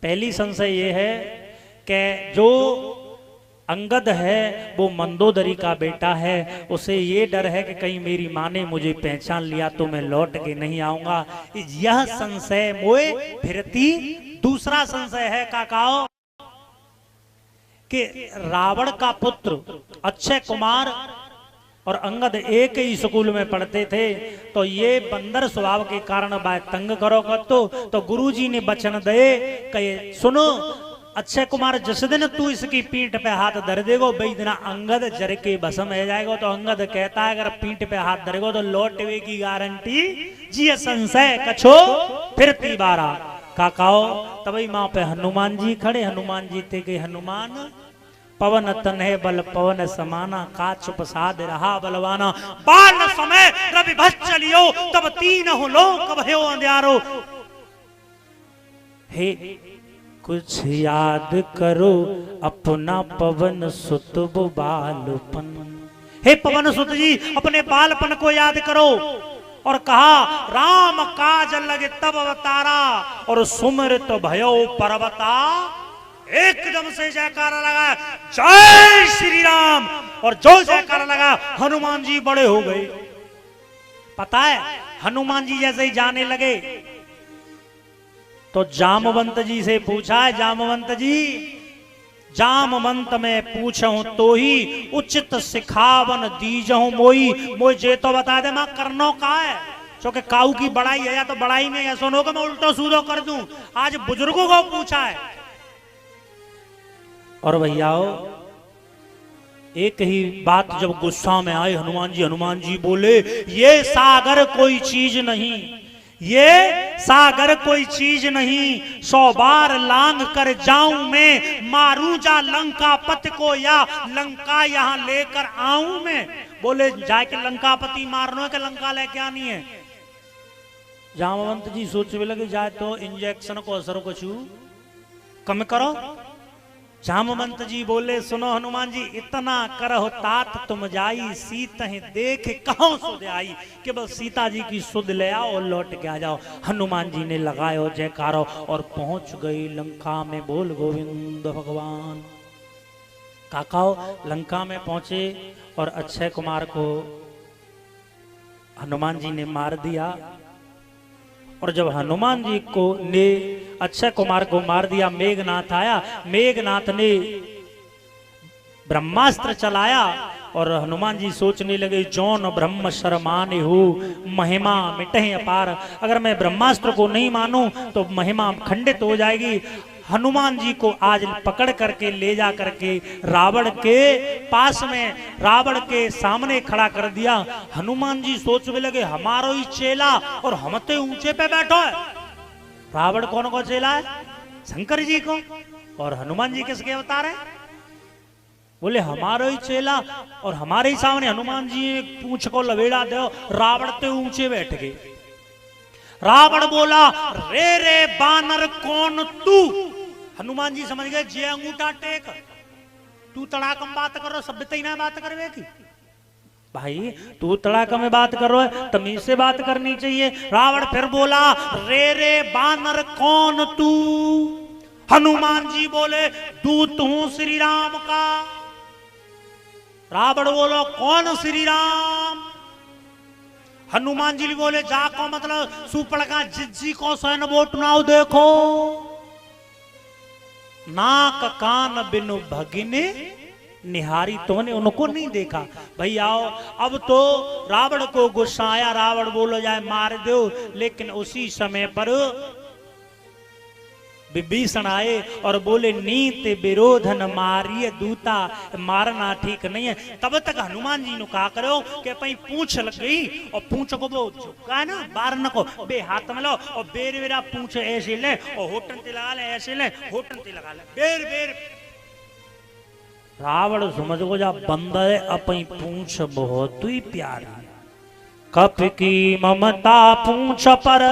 पहली संशय ये है कि जो अंगद है वो मंदोदरी का बेटा है, उसे ये डर है कि कहीं मेरी माँ ने मुझे पहचान लिया तो मैं लौट के नहीं आऊंगा। यह संशय मोए फिरती। दूसरा संशय है काकाओ कि रावण का पुत्र अक्षय कुमार और अंगद एक ही स्कूल में पढ़ते थे, तो ये बंदर स्वभाव के कारण बात तंग करो तो गुरुजी ने वचन दे कि सुनो अक्षय कुमार, जिस दिन तू इसकी पीठ पे हाथ धर देगो वही दिन अंगद जर के भस्म हो जाएगा। तो अंगद कहता है अगर पीठ पे हाथ धरेगो तो लौटवे की गारंटी जी। संशय कछो फिरती बारा काकाओ। तभी माँ पे हनुमान जी खड़े। हनुमान जी थे कि हनुमान पवन तनहे बल पवन समाना, काच प्रसाद रहा बलवाना। बाल समय रवि भस चलियो तब तीन हो लोक भयो अंधियारो। हे कुछ याद करो अपना पवन सुत बालपन। हे पवन सुत जी अपने बालपन को याद करो। और कहा राम काज लगे तब अवतारा और सुमृत भयो पर्वता। एकदम से जयकारा लगा जय श्री राम, और जो जयकारा लगा हनुमान जी बड़े हो गए। पता है हनुमान जी जैसे ही जाने लगे तो जामवंत जी से पूछा है, जामवंत जी जामवंत में पूछूं तो ही उचित सिखावन दीजहूं मोई। मोई जे तो बता दे मां करनो का है, क्योंकि काऊ की बड़ाई है या तो बड़ाई में या सुनो कि मैं उल्टो सूदो कर दूं। आज बुजुर्गों को पूछा है। और भैयाओ एक ही बात जब गुस्सा में आए हनुमान जी बोले ये सागर कोई चीज नहीं, ये सागर कोई चीज नहीं। 100 बार लांग कर जाऊं मैं, मारूं जा लंकापति को या लंका यहां लेकर आऊं मैं। बोले जाके लंकापति मारनो है कि लंका लेके आनी है। जामवंत जी सोचने लगे जाए तो इंजेक्शन को असर कुछ कम करो। जामवंत जी बोले सुनो हनुमान जी इतना करहो तात तुम जाई, सीत देख कहो सुध आई। केवल सीता जी की सुध ले आओ और लौट के आ जाओ। हनुमान जी ने लगायो जयकारो और पहुंच गई लंका में। बोल गोविंद भगवान। काकाओ लंका में पहुंचे और अक्षय कुमार को हनुमान जी ने मार दिया। और जब हनुमान जी को ने अक्षय कुमार को मार दिया, मेघनाथ आया। मेघनाथ ने ब्रह्मास्त्र चलाया और हनुमान जी सोचने लगे जौन ब्रह्म शर्माने हो महिमा मिटे अपार। अगर मैं ब्रह्मास्त्र को नहीं मानूं तो महिमा खंडित हो जाएगी। हनुमान जी को आज पकड़ करके ले जा करके रावण के पास में, रावण के सामने खड़ा कर दिया। हनुमान जी सोचने लगे हमारो ही चेला और हम तो ऊंचे पे बैठो है। रावण कौन को चेला है? शंकर जी को। और हनुमान जी किसके अवतार है? बोले हमारो ही चेला और हमारे ही सामने हनुमान जी पूंछ को लवेड़ा दो। रावण तो ऊंचे बैठ गए। रावण बोला रे रे बानर कौन तू? हनुमान जी समझ गए जे अंगूठा टेक, तू तड़ाकम बात करो सभ्यता ही ना बात करवे की। भाई तू तड़ाका में बात करो है तमीज से बात करनी चाहिए। रावण फिर बोला रे रे बानर कौन तू? हनुमान जी बोले दूत हूं श्री राम का। रावण बोलो कौन श्री राम? हनुमान जी बोले जाको मतलब सुपड़ का जिज्जी को सैन बोट नाव देखो। नाक कान बिनु भगिने निहारी, तोने उनको नहीं देखा। भाई आओ अब तो रावण को गुस्सा आया। रावण बोलो जाए मार दो, लेकिन उसी समय पर विभीषण आए और बोले नीत विरोधन मारिय दूता। मारना ठीक नहीं है। तब तक हनुमान जी ने कहा करो कि पई पूंछ लग गई और पूंछ को वो झुका है ना बारन को बे हाथ में लो और बेर बेरा पूंछ ऐसे ले और होटन ते लगा ले, ऐसे ले होटन ते लगा ले बेर बेर। रावण समझ को जा बंदर अपनी पूंछ बहुत ही प्यारी। कप की ममता पूंछ पर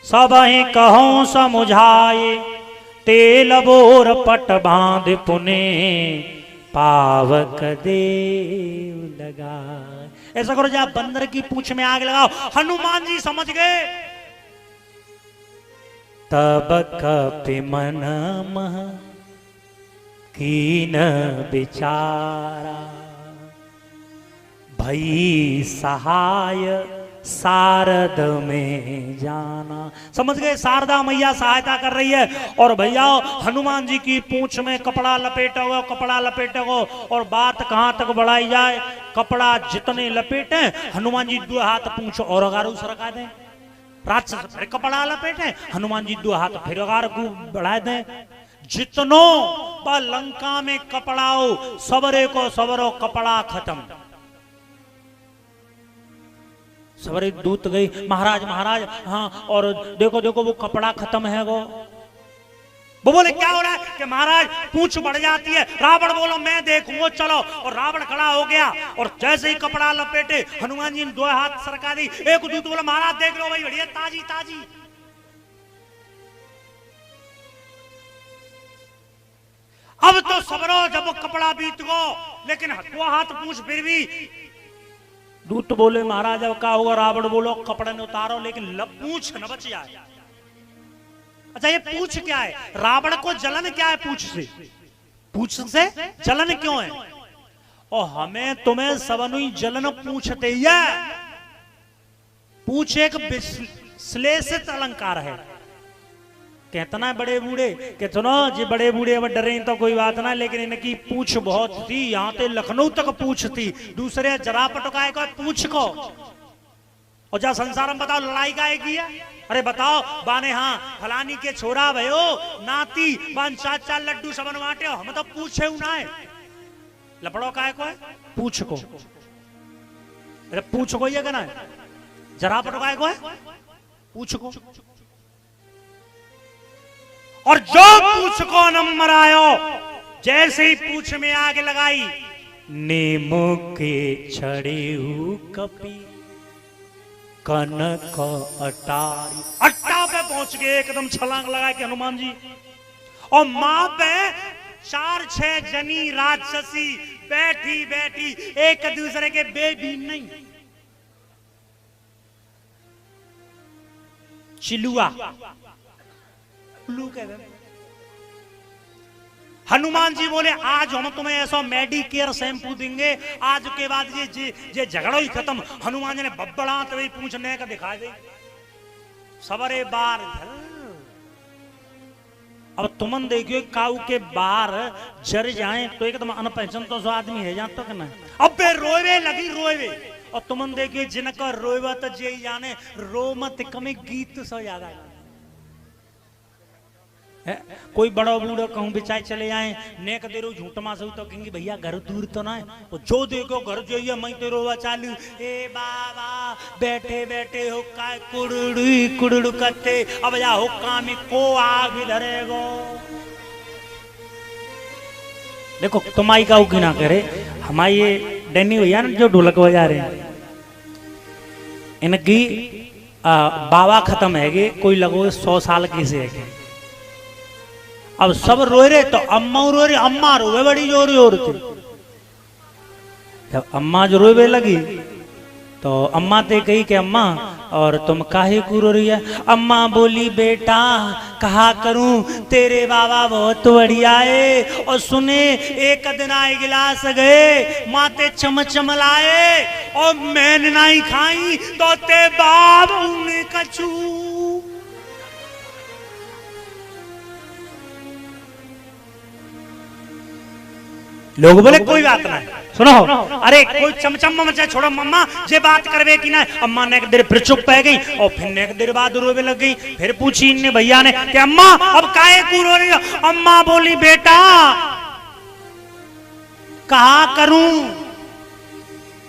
सब कहो समुझाए। तेल बोर पट बांध पुने पावक देव लगा। ऐसा करो जा बंदर की पूंछ में आग लगाओ। हनुमान जी समझ गए तब कपि मन मह कीन बिचारा, भई सहाय शारद में जाना। समझ गए, शारदा मैया सहायता कर रही है। और भैया हनुमान जी की पूंछ में कपड़ा लपेटो, कपड़ा लपेटो। और बात कहां तक बढ़ाई जाए, कपड़ा जितने लपेटे हनुमान जी 2 हाथ पूंछ और अगारू सरका दें। राक्षस फिर कपड़ा लपेटे, हनुमान जी 2 हाथ फिर अगार को बढ़ा दें। जितनो लंका में कपड़ाओ, सबरे को सबरो कपड़ा खत्म। सवरे दूत गई, महाराज महाराज हाँ, और देखो देखो वो कपड़ा खत्म है। वो बोले क्या हो रहा है कि महाराज पूंछ बढ़ जाती है। रावण बोलो मैं देखूंगा, चलो। और रावण खड़ा हो गया और जैसे ही कपड़ा लपेटे हनुमान जी ने 2 हाथ सरका दी। एक दूत बोला महाराज देख लो भाई, बढ़िया ताजी ताजी। अब तो सबरो जब वो कपड़ा बीत गो, लेकिन 2 हाथ पूंछ फिर भी। दूत बोले महाराज अब क्या होगा। रावण बोलो कपड़े ने उतारो लेकिन पूंछ न बच जाए। अच्छा ये पूंछ क्या है, रावण को जलन क्या है पूंछ से? पूंछ से जलन क्यों है? और हमें तुम्हें सबनु जलन पूछते ही है। पूंछ एक विश्लेषित अलंकार है। कहतना है बड़े बूढ़े कि सुनो जी, बड़े बूढ़े अब डरे तो कोई बात ना, लेकिन इनकी पूंछ बहुत थी, यहाँ ते लखनऊ तक पूंछ थी। दूसरे जरा पटकाए को पूंछ को। और जा संसार में बताओ लड़ाई का एक ही है। अरे बताओ बाने हाँ फलानी के छोरा भयो नाती बान 4 लड्डू सबन बांटे, हम तो पूछे ना है। लपड़ो काय को है पूछ को। अरे पूछ को ये कहना है, जरा पटकाए को है पूछ को। और जो पूछ को नंबर आयो, जैसे ही पूछ में आग लगाई, नीमू के छड़े कपी कनक अटारी। अट्टा पे पहुंच गए एकदम, छलांग लगा के हनुमान जी। और मां पे 4-6 जनी राक्षसी बैठी बैठी एक दूसरे के बेबी नहीं, चिलुआ हनुमान जी बोले आज हम तुम्हें ऐसा मेडिकेयर शैम्पू देंगे, आज के बाद ये झगड़ा ही खत्म। हनुमान जी ने बब्बड़ाते हुए पूछने का दिखा दे सवरे बार। अब तुमन देखियो काऊ के बार जर जाए तो एकदम अनपहचान तो सो आदमी है जानते कि ना। अब बे रोवे लगी रोवे, और तुमन देखियो जिनका रोवा तो जे जाने रो मत कमे गीत सो याद आए। कोई बड़ा बूढ़ा कहूं बिचाए चले आए नेक देरो झूठमा से तो कहेंगे भैया घर दूर तो ना है। और जो देखो घर जो मैं तेरो चालू ए बाबा बैठे बैठे हो काय कुड़ुड़ी कुड़ुड़ करते। अब या हो काम को आग धरेगो। देखो तुम्हारी का की ना करे, हमारी ये डैनी भैया ना जो ढोलक बजा रहे हैं, इनकी बाबा खत्म है, कोई लगो 100 साल की से है। अब सब रोए रहे तो अम्मा रो रही, अम्मा रोवे बड़ी जोर जोर थी। जब अम्मा जो रोवे लगी तो अम्मा ते कही कि अम्मा और तुम काहे को रो रही है? अम्मा बोली बेटा कहा करूं तेरे बाबा बहुत बढ़िया है। और सुने एक दिन आए गिलास गए माते चमचम लाए, और मैंने नहीं खाई तो ते बाबू ने कछू। लोग बोले कोई बात ना, सुनो अरे कोई चमचम मचा छोड़ो मम्मा जे बात करवे कि ना। अम्मा ने एक देर फिर चुप पै गई और फिर एक देर बाद रोवे लग गई। फिर पूछी इनने भैया ने कि अम्मा अब काहे को रो रही हो? अम्मा बोली बेटा कहा करूं।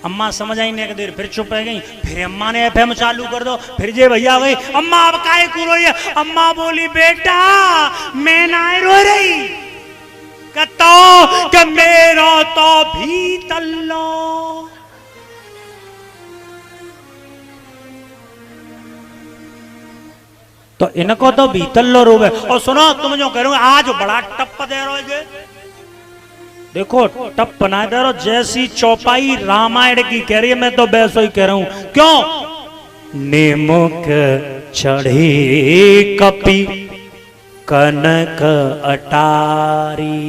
अम्मा समझ आई ने एक देर फिर चुप पै गई। फिर अम्मा ने एफएम चालू कर दो, फिर जे भैया गई अम्मा अब काहे को रो रही है? अम्मा बोली बेटा मैं ना रो रही कि मेरा तो भीतल्लो। तो इनको तो भीतल्लो रोवे। और सुनो तुम जो कह रहे हो आज बड़ा टप दे रहे हो, देखो टप बना दे रहे हो जैसी चौपाई रामायण की कह रही है, मैं तो वैसा ही कह रहा हूं। क्यों? निमुख चढ़े कपि कनक अटारी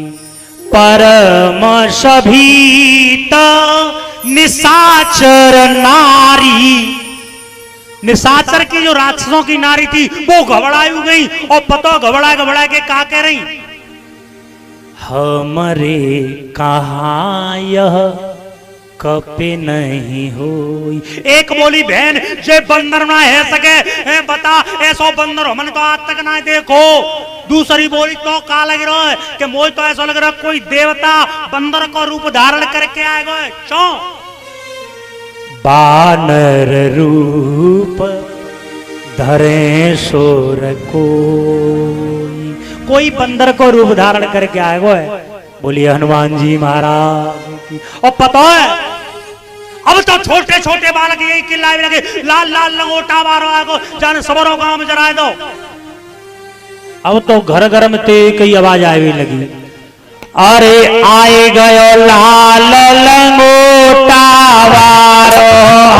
परम सभीत निशाचर नारी। निशाचर की जो राक्षसों की नारी थी वो घबराई गई और पतो घबरा घबरा के का कह रही, हमरे कहाँ यह कपे नहीं होई। एक बोली बहन जे बंदर ना है सके बता ऐसा बंदर हमने तो आज तक ना देखो। दूसरी बोली तो का लग रहा है कि मुझे तो ऐसा लग रहा है कोई देवता बंदर को रूप धारण करके आएगा। क्यों? बानर रूप धरे सोर कोई बंदर को रूप धारण करके आएगा। बोलिए हनुमान जी महाराज। और पता है अब तो छोटे छोटे बालक यही चिल्लाए लगे, लाल लाल लंगोटा मारो आगो जाने सबरों गांव में जराए दो। अब तो घर घर में ते कई आवाज आए लगी, अरे आए गयो लाल लंगोटा वारो,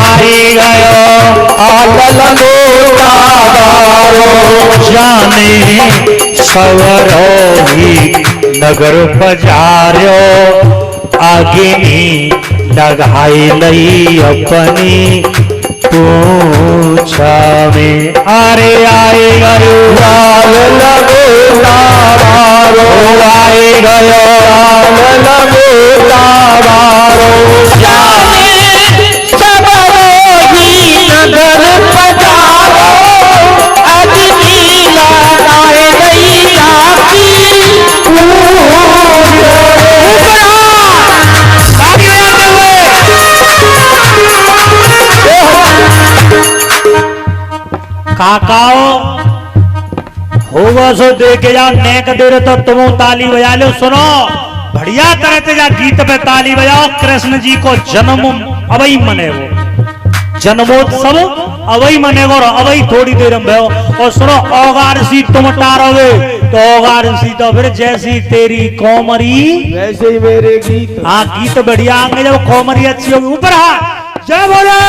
आए गयो लाल लंगोटा वारो, जाने सवरो ही नगर पजार्यो, आगिनी लगाई लई अपनी पूछा में। अरे आए गयो लाल लंगोटा वारो, आए गयो लाल लंगोटा वारो, जाने सबरो ही नगर पधारो, अग्नि लगाए लई आपकी काकाओ होगा सो देखे जा नेक देर तो तुम ताली बजा लो। सुनो बढ़िया तरह से जा गीत पे ताली बजाओ। कृष्ण जी को जन्म अवई मने वो जन्मोत्सव अवई मनेगो और अवई थोड़ी देर में और सुनो औगार सी तुम टारोगे तो औगार सी तो फिर जैसी तेरी कोमरी वैसे ही मेरे गीत। हाँ गीत बढ़िया आएंगे जब कोमरी अच्छी होगी। ऊपर हाथ जय बोले।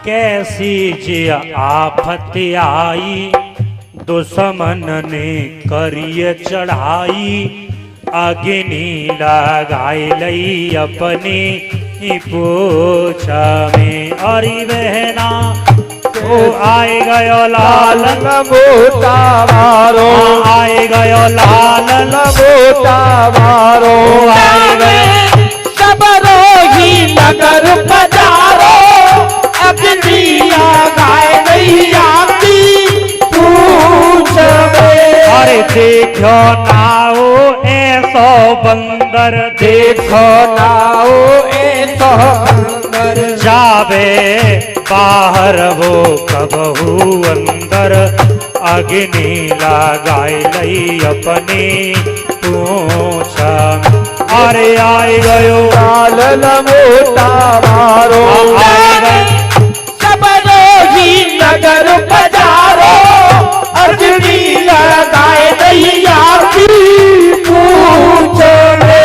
कैसी जे आफत आई, दुश्मन ने करिए चढ़ाई, अग्नि लगाई लई अपनी पोछा में। अरे बहना ओ आए गयो लाल लंगोटा वारो, आए गयो लाल लंगोटा वारो, आए गयो सबरो ही नगर पधारो, अग्नि लगाए लई आपकी पूछ में। अरे देखो नाओ ऐसो बंदर, देखो नाओ ऐसो बंदर, जावे बाहर वो कबहू अंदर, अग्नि लगाए लई अपनी पूछा। अरे आए गयो लाल लंगोटा वारो, सबरो ही नगर पधारो, अग्नि लगाए लई आपकी पूछ में।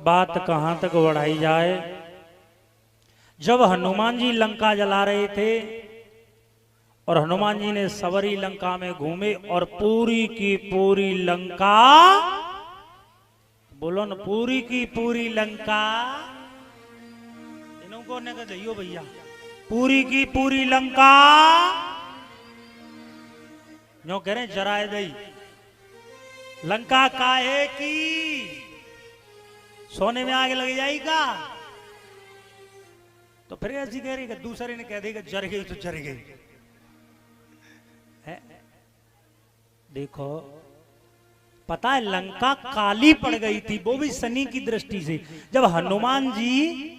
बात कहां तक बढ़ाई जाए। जब हनुमान जी लंका जला रहे थे और हनुमान जी ने सवरी लंका में घूमे और पूरी की पूरी लंका, बोलो न, पूरी की पूरी लंका, इनको ने कहो भैया, पूरी की पूरी लंका जो कह रहे जराए दई लंका काहे की, सोने में आग लग जाएगा। तो फिर ऐसी कह रही कि दूसरे ने कह देगा जर गई तो जर गई है। देखो पता है लंका काली पड़ गई थी, वो भी शनि की दृष्टि से। जब हनुमान जी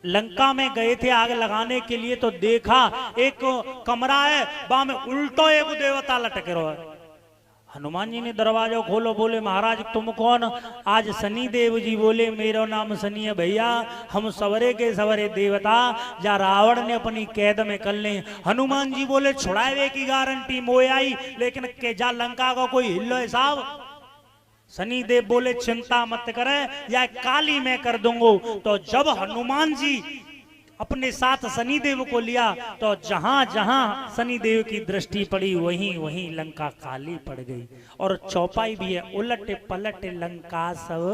लंका में गए थे आग लगाने के लिए तो देखा एक कमरा है, वहां में उल्टो एक देवता लटक रहा है। हनुमान जी ने दरवाजा खोलो, बोले महाराज तुम कौन? आज शनि देव जी बोले मेरा नाम शनि है भैया, हम सवरे के सवरे देवता, जा रावण ने अपनी कैद में कर ले। हनुमान जी बोले छुड़ावे की गारंटी मोए आई, लेकिन के जा लंका का कोई हिल्लो है साहब। शनि देव बोले चिंता मत करे, या काली मैं कर दूंगा। तो जब हनुमान जी अपने साथ शनि देव को लिया तो जहां जहां शनि देव की दृष्टि पड़ी वहीं वहीं लंका काली पड़ गई। और चौपाई भी है, उलट पलट लंका सब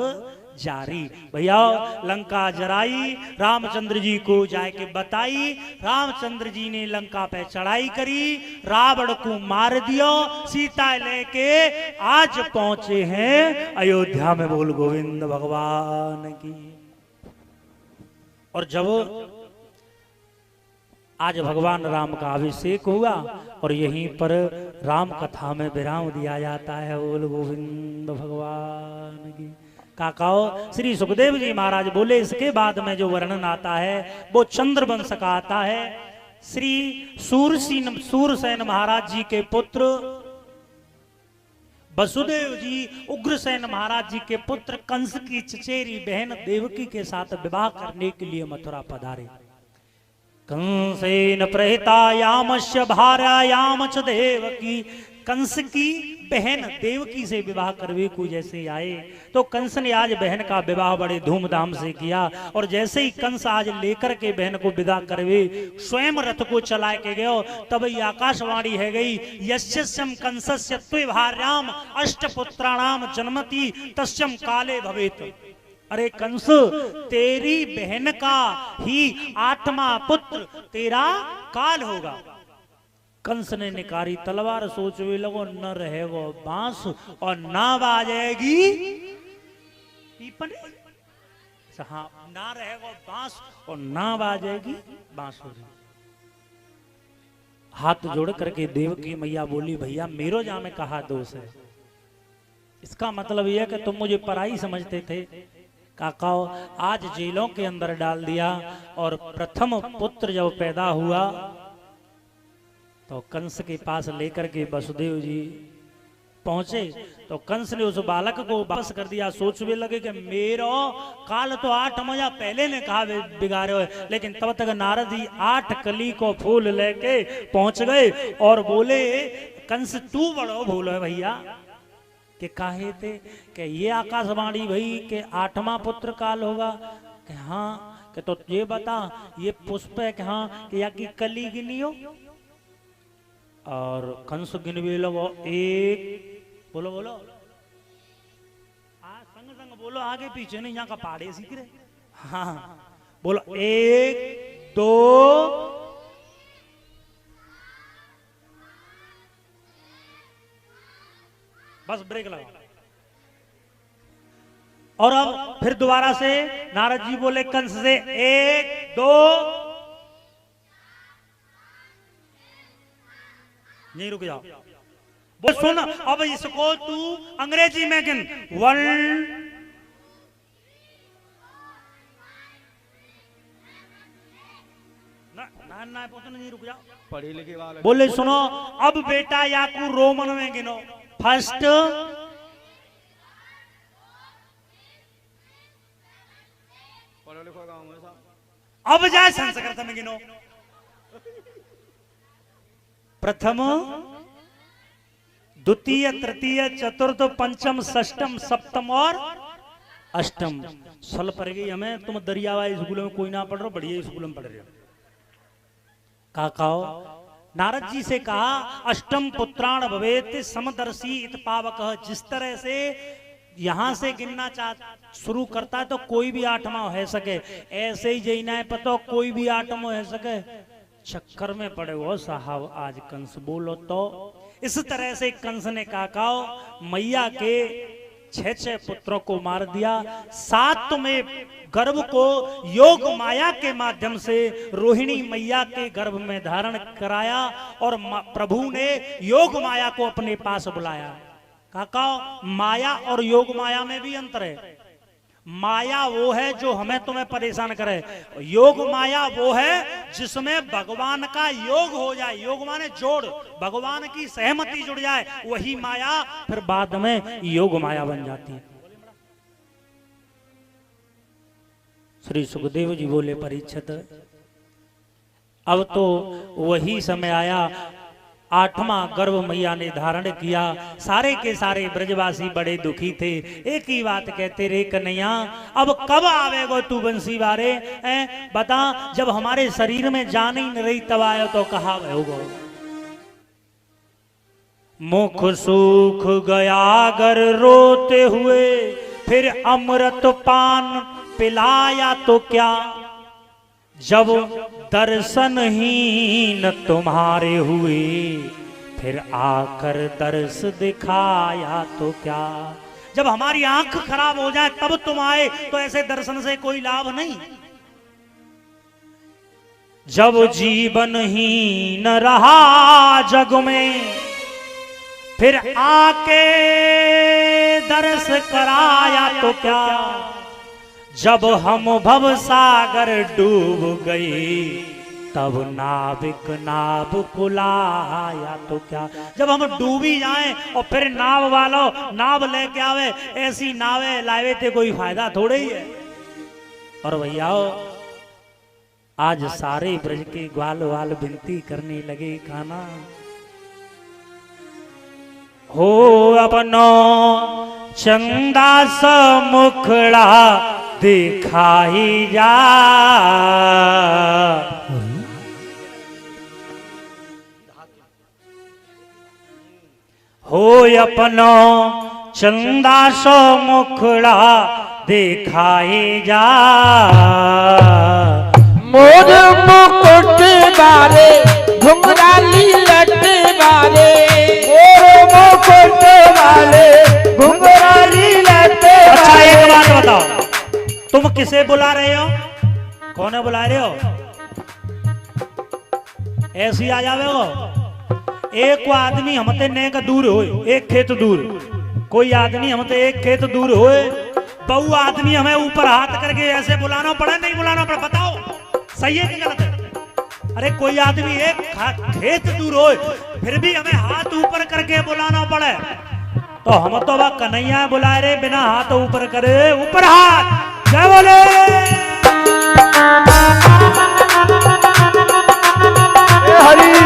जारी। भैया लंका जराई, रामचंद्र जी को जाके बताई, रामचंद्र जी ने लंका पे चढ़ाई करी, रावण को मार दियो, सीता लेके आज पहुंचे हैं अयोध्या में। बोल गोविंद भगवान की। और जब आज भगवान राम का अभिषेक हुआ और यहीं पर राम कथा में विराम दिया जाता है। बोल गोविंद भगवान की। काकाओ श्री सुखदेव जी महाराज बोले इसके बाद में जो वर्णन आता है वो चंद्रवंश का आता है। श्री सूरसेन महाराज जी के पुत्र वसुदेव जी उग्रसेन महाराज जी के पुत्र कंस की चचेरी बहन देवकी के साथ विवाह करने के लिए मथुरा पधारे। कंसेन प्रहितायामस्य भार्यायाम च देवकी, कंस की बहन देवकी से विवाह करवे को जैसे आए तो कंस ने आज बहन का विवाह बड़े धूमधाम से किया। और जैसे ही कंस आज लेकर के बहन को विदा करवे स्वयं रथ को चला के गयो, तब ही आकाशवाणी है गई यस्यम कंसस्य त्वे भार्याम अष्टपुत्राणाम जन्मति तस्यम काले भवेत। अरे कंस तेरी बहन का ही 8वां पुत्र तेरा काल होगा। कंस ने निकारी तलवार, सोचवे लगो न रहेगो बांस और ना बाजेगी पीपन। हाँ, ना रहेगो बांस और ना बाजेगी बांसुरी। हाथ जोड़ करके देवकी मैया बोली भैया मेरो जा में कहा दोष है। इसका मतलब यह कि तुम मुझे पराई समझते थे। काकाओ आज जेलों के अंदर डाल दिया और प्रथम पुत्र जब पैदा हुआ तो कंस के पास लेकर के वसुदेव जी पहुंचे तो कंस ने उस बालक को वापस कर दिया। सोचने लगे कि मेरो काल तो 8 मजा पहले ने कहा बिगाड़े हो, लेकिन तब तक नारद जी 8 कली को फूल लेके पहुंच गए और बोले कंस तू बड़ो भूलो है भैया कि काहे थे कि ये आकाशवाणी भई के 8वां पुत्र काल होगा कि हाँ कि तो ये बता ये पुष्प है कि हाँ कि या की कली गिनी हो। और कंस गिनवे लगो 1 बोलो बोलो संग संग बोलो आगे पीछे नहीं, यहाँ का पहाड़े सीख रहे। हाँ बोलो 1 2 बस ब्रेक लगा। और अब फिर दोबारा से नारद जी बोले कंस से 1 2 नहीं रुक जाओ बोल सुन। अब इसको तू अंग्रेजी में गिन 1 ना नहीं रुक जाओ पढ़े लिखे वाले बोले सुनो। अब बेटा याकू रोमन में गिनो फर्स्ट पढ़ो लिखो गाँव में साहब। अब जाए संस्कृत में गिनो प्रथम द्वितीय तृतीय चतुर्थ पंचम षष्टम सप्तम और अष्टम सल पड़ गई हमें, तुम दरियावा स्कूल में कोई ना पढ़ रहे हो, बढ़िया स्कूल में पढ़ रहे हो। काकाओ नारद जी से कहा अष्टम पुत्राण भवेत समदर्शी इत पावक। जिस तरह से यहां से गिनना शुरू करता है तो कोई भी आठवां हो सके, ऐसे ही जैना है पता कोई भी आठवां हो सके। चक्कर में पड़े हो साहब आज कंस बोलो तो। इस तरह से कंस ने काकाओ मैया के 6 पुत्रों को मार दिया। 7वें गर्भ को योग माया के माध्यम से रोहिणी मैया के गर्भ में धारण कराया और प्रभु ने योग माया को अपने पास बुलाया। काका माया और योग माया में भी अंतर है। माया वो है जो हमें तुम्हें परेशान करे, योग माया वो है जिसमें भगवान का योग हो जाए। योग माने जोड़, भगवान की सहमति जुड़ जाए, वही माया फिर बाद में योग माया बन जाती है। श्री सुखदेव जी बोले परीक्षित अब तो वही समय आया, 8वां गर्भ मैया ने धारण किया। सारे के सारे ब्रजवासी बड़े दुखी थे, एक ही बात कहते रे कन्हैया अब कब आवेगो तू बंसी बारे, बता जब हमारे शरीर में जान ही नहीं रही तब आयो तो कहा होगो। मुख सूख गया गर रोते हुए, फिर अमृत पान पिलाया तो क्या, जब दर्शन ही न तुम्हारे हुए, फिर आकर दर्श दिखाया तो क्या। जब हमारी आंख खराब हो जाए तब तुम आए तो ऐसे दर्शन से कोई लाभ नहीं। जब जीवन ही न रहा जग में, फिर आके दर्श कराया तो क्या, जब हम भव सागर डूब गए, तब नाविक नाव कुलाया तो क्या। जब हम डूबी जाएं और फिर नाव वालों नाव लेके आवे, ऐसी नावें लावे थे कोई फायदा थोड़े ही है। और भैया आज सारे ब्रज के ग्वाल वाल विनती करने लगे खाना हो अपनो चंदा सा मुखड़ा दिखाई जा, हो अपनो चंदा सो मुखड़ा दिखाई जा। मोर मुकुट बारे घुंघराली लट बारे, मोर मुकुट वाले घुंघराली लट। अच्छा एक बात बताओ, तुम किसे बुला रहे हो, कौन बुला रहे हो, ऐसे ही आ जावे हो। एक आदमी हमते नेक दूर हो, एक खेत दूर, कोई आदमी हमते एक खेत दूर हो, बहु आदमी हमें ऊपर हाथ करके ऐसे बुलाना पड़े, नहीं बुलाना पड़े, बताओ सही है कि गलत है। अरे कोई आदमी एक खेत दूर हो फिर भी हमें हाथ ऊपर करके बुलाना पड़े, तो हम तो वह कन्हैया बुलाए रहे बिना हाथ ऊपर करे। ऊपर हाथ, जय बोले। हरी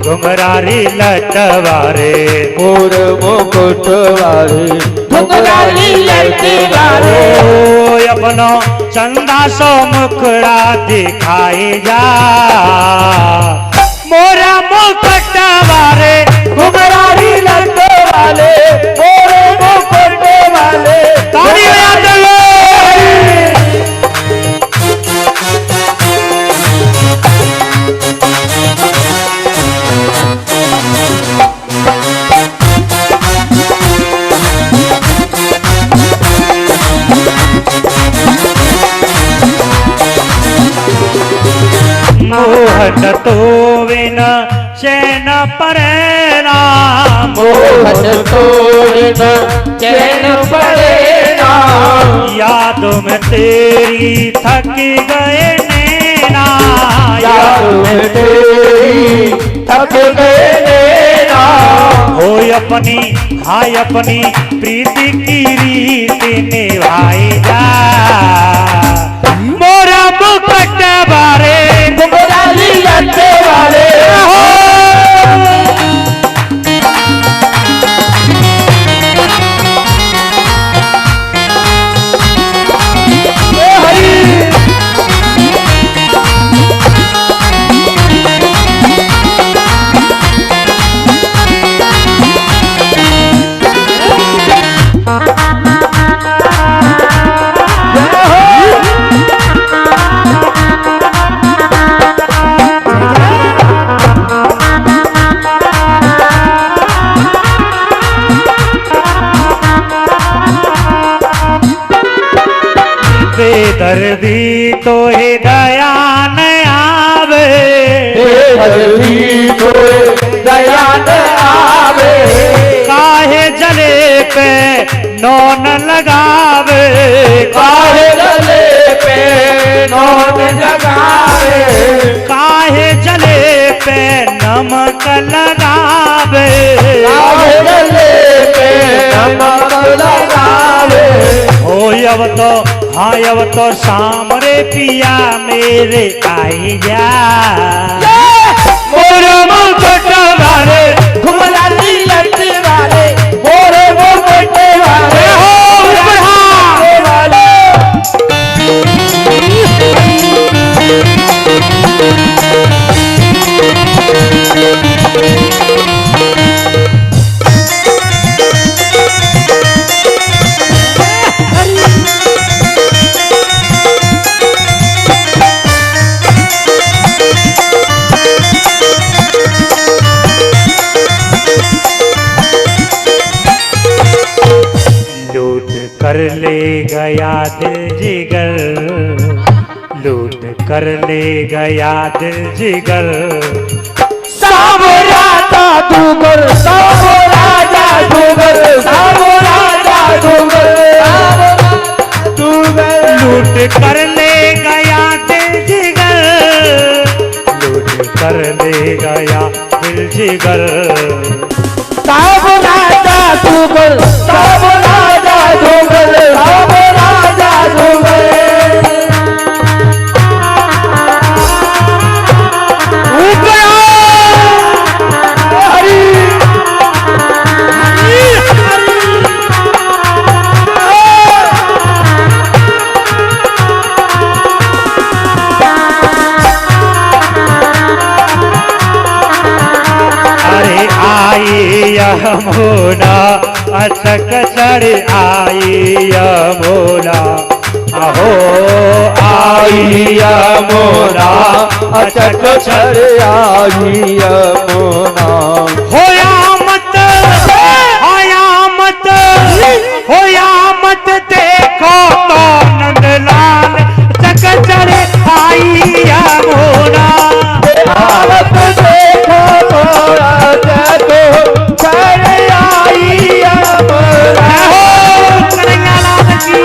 घुंघरारी लटवारे, मोर मुकुट वाले घुंघराली लट वाले, ओ अपनो चंदा सो मुखड़ा दिखाई जा। मोरा मुकुट वाले घुंघराली लट वाले, मोर मुकुट वाले। ताली बजाते हुए मोहन तो बिन चैन परेना, मोहन तो बिन चैन परेना, याद में तेरी थक गए नैना, याद में तेरी थक गए नैना, हो अपनी हाय अपनी प्रीति की रीत निभाई जा, मोरा मुकुट बारे घुंघराली लटके वाले हो। बेदर्दी तो हे दया न आवे, बेदर्दी तो दया न आवे, काहे जले पे नौन लगावे, काहे गले पे नौन लगावे, काहे जले पे नमक लगावे, काहे गले पे नमक लगावे, हो अब तो हाँ अब तो शाम रे पिया मेरे आई जा, मोरा मुकुट वाले घुंघराली लटके वाले, मोरे मुकुट वाले हो वाले। लूट कर ले गया दिल जिगर, लूट कर ले गया दिल जिगर, सावो राजा डूंगर, सावो राजा डूंगर, सावो राजा डूंगर, डूंगर। लूट कर ले गया दिल जिगर, लूट कर ले गया दिल जिगर, सावो राजा डूंगर, सावो राजा डूंगर, सावो राजा डूंगर। हरी अरे आई यमुना अचक चढ़ आई यमुना, अहो आई यमुना अचक चढ़ आई यमुना, होया मत होया मत देखो तो नंदलाल चक चढ़ आई यमुना, आवत देखो तोरा जगो चढ़ आई यमुना। हो कन्हैया लाल की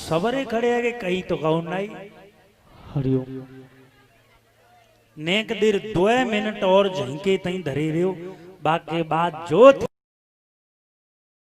सबरे खड़े आगे कहीं तो कौन नहीं। हरिओम नेक देर 2 मिनट और झंके तई धरे रियो, बाके बाद जो